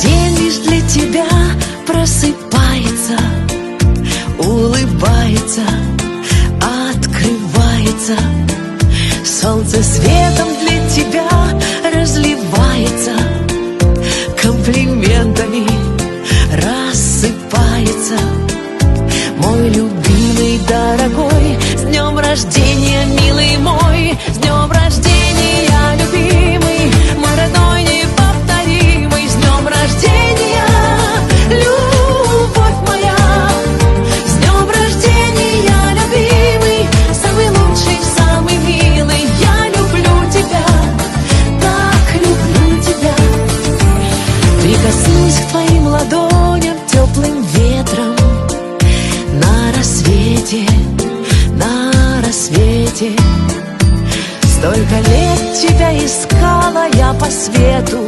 день лишь для тебя просыпается, улыбается, открывается. Солнце светом для тебя разливается, комплиментами рассыпается. Мой любимый, дорогой, с днем рождения, милый мой, с днем рождения, любимый, мой родной, неповторимый, с днем рождения, любовь моя, с днем рождения, любимый, самый лучший, самый милый, я люблю тебя, так люблю тебя. Прикоснусь к твоим ладоням теплым ветром на рассвете, на рассвете. Столько лет тебя искала я по свету,